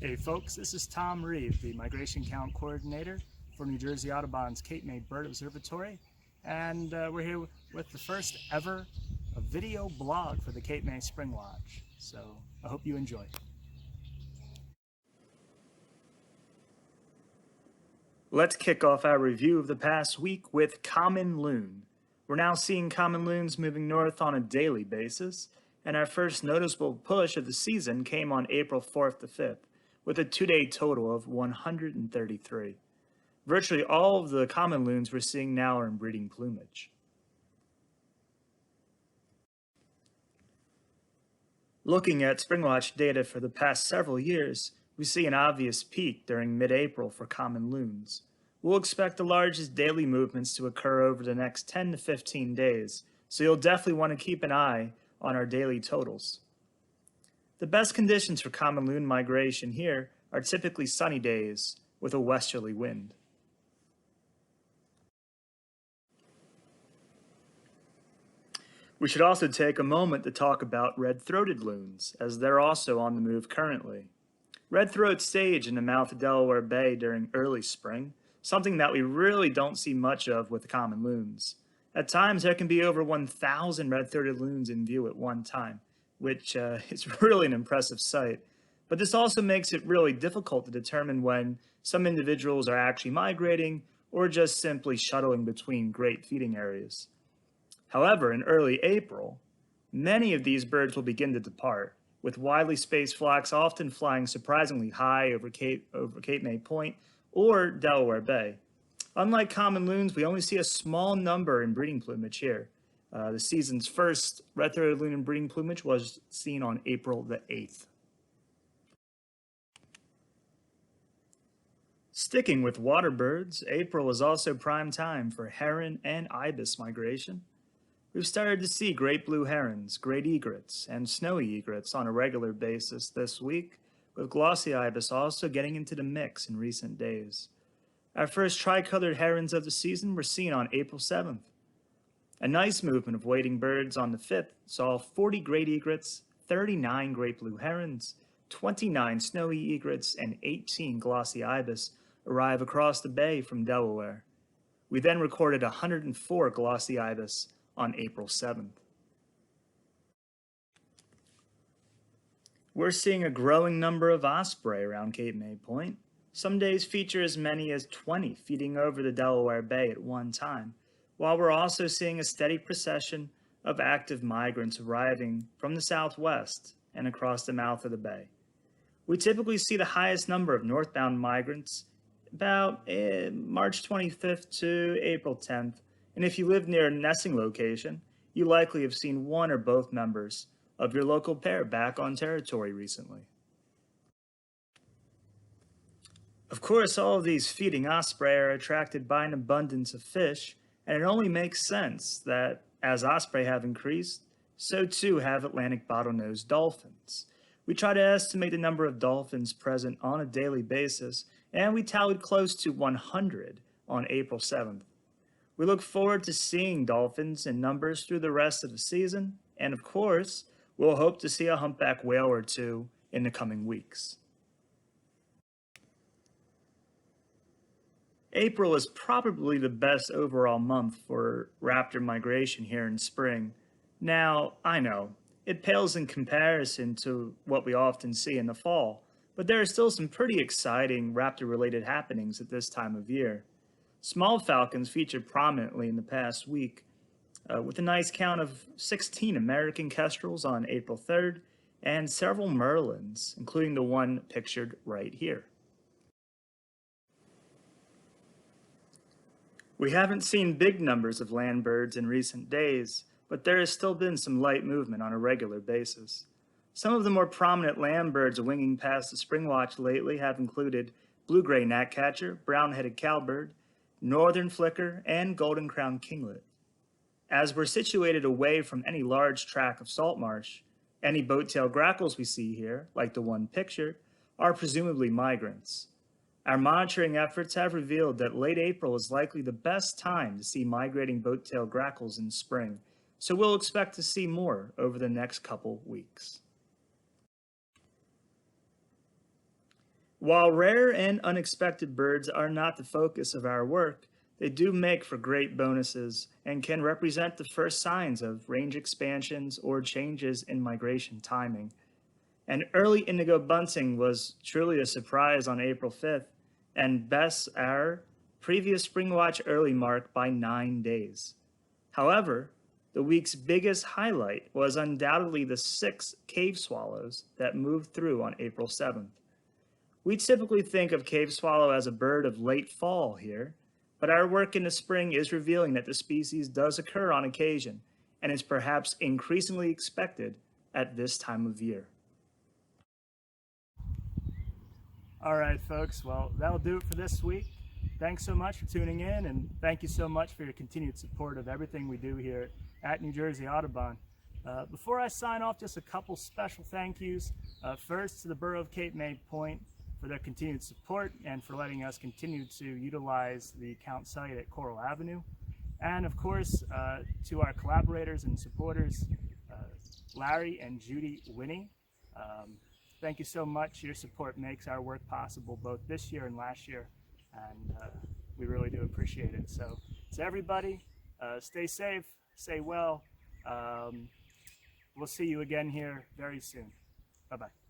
Hey folks, this is Tom Reeve, the Migration Count Coordinator for New Jersey Audubon's Cape May Bird Observatory, and we're here with the first ever video blog for the Cape May Springwatch, so I hope you enjoy. Let's kick off our review of the past week with common loon. We're now seeing common loons moving north on a daily basis, and our first noticeable push of the season came on April 4th to 5th, with a two-day total of 133. Virtually all of the common loons we're seeing now are in breeding plumage. Looking at Springwatch data for the past several years, we see an obvious peak during mid-April for common loons. We'll expect the largest daily movements to occur over the next 10 to 15 days, so you'll definitely want to keep an eye on our daily totals. The best conditions for common loon migration here are typically sunny days with a westerly wind. We should also take a moment to talk about red-throated loons, as they're also on the move currently. Red throats stage in the mouth of Delaware Bay during early spring, something that we really don't see much of with common loons. At times, there can be over 1,000 red-throated loons in view at one time, which is really an impressive sight. But this also makes it really difficult to determine when some individuals are actually migrating or just simply shuttling between great feeding areas. However, in early April, many of these birds will begin to depart, with widely spaced flocks often flying surprisingly high over Cape May Point or Delaware Bay. Unlike common loons, we only see a small number in breeding plumage here. The season's first red-throated loon in breeding plumage was seen on April the 8th. Sticking with water birds, April is also prime time for heron and ibis migration. We've started to see great blue herons, great egrets, and snowy egrets on a regular basis this week, with glossy ibis also getting into the mix in recent days. Our first tricolored herons of the season were seen on April 7th. A nice movement of wading birds on the 5th saw 40 great egrets, 39 great blue herons, 29 snowy egrets, and 18 glossy ibis arrive across the bay from Delaware. We then recorded 104 glossy ibis on April 7th. We're seeing a growing number of osprey around Cape May Point. Some days feature as many as 20 feeding over the Delaware Bay at one time, while we're also seeing a steady procession of active migrants arriving from the southwest and across the mouth of the bay. We typically see the highest number of northbound migrants about March 25th to April 10th, and if you live near a nesting location, you likely have seen one or both members of your local pair back on territory recently. Of course, all of these feeding osprey are attracted by an abundance of fish, and it only makes sense that as osprey have increased, so too have Atlantic bottlenose dolphins. We try to estimate the number of dolphins present on a daily basis, and we tallied close to 100 on April 7th. We look forward to seeing dolphins in numbers through the rest of the season, and of course, we'll hope to see a humpback whale or two in the coming weeks. April is probably the best overall month for raptor migration here in spring. Now, I know, it pales in comparison to what we often see in the fall, but there are still some pretty exciting raptor-related happenings at this time of year. Small falcons featured prominently in the past week, with a nice count of 16 American kestrels on April 3rd, and several merlins, including the one pictured right here. We haven't seen big numbers of land birds in recent days, but there has still been some light movement on a regular basis. Some of the more prominent land birds winging past the Springwatch lately have included blue-gray gnatcatcher, brown-headed cowbird, northern flicker, and golden-crowned kinglet. As we're situated away from any large tract of salt marsh, any boat-tailed grackles we see here, like the one pictured, are presumably migrants. Our monitoring efforts have revealed that late April is likely the best time to see migrating boat-tailed grackles in spring, so we'll expect to see more over the next couple weeks. While rare and unexpected birds are not the focus of our work, they do make for great bonuses and can represent the first signs of range expansions or changes in migration timing. And early indigo bunting was truly a surprise on April 5th and bests our previous Springwatch early mark by 9 days. However, the week's biggest highlight was undoubtedly the 6 cave swallows that moved through on April 7th. We typically think of cave swallow as a bird of late fall here, but our work in the spring is revealing that the species does occur on occasion and is perhaps increasingly expected at this time of year. All right, folks. Well, that'll do it for this week. Thanks so much for tuning in, and thank you so much for your continued support of everything we do here at New Jersey Audubon. Before I sign off, just a couple special thank yous. First, to the Borough of Cape May Point for their continued support and for letting us continue to utilize the count site at Coral Avenue. And of course, to our collaborators and supporters, Larry and Judy Winnie. Thank you so much. Your support makes our work possible both this year and last year, and we really do appreciate it. So to everybody, stay safe, stay well. We'll see you again here very soon. Bye-bye.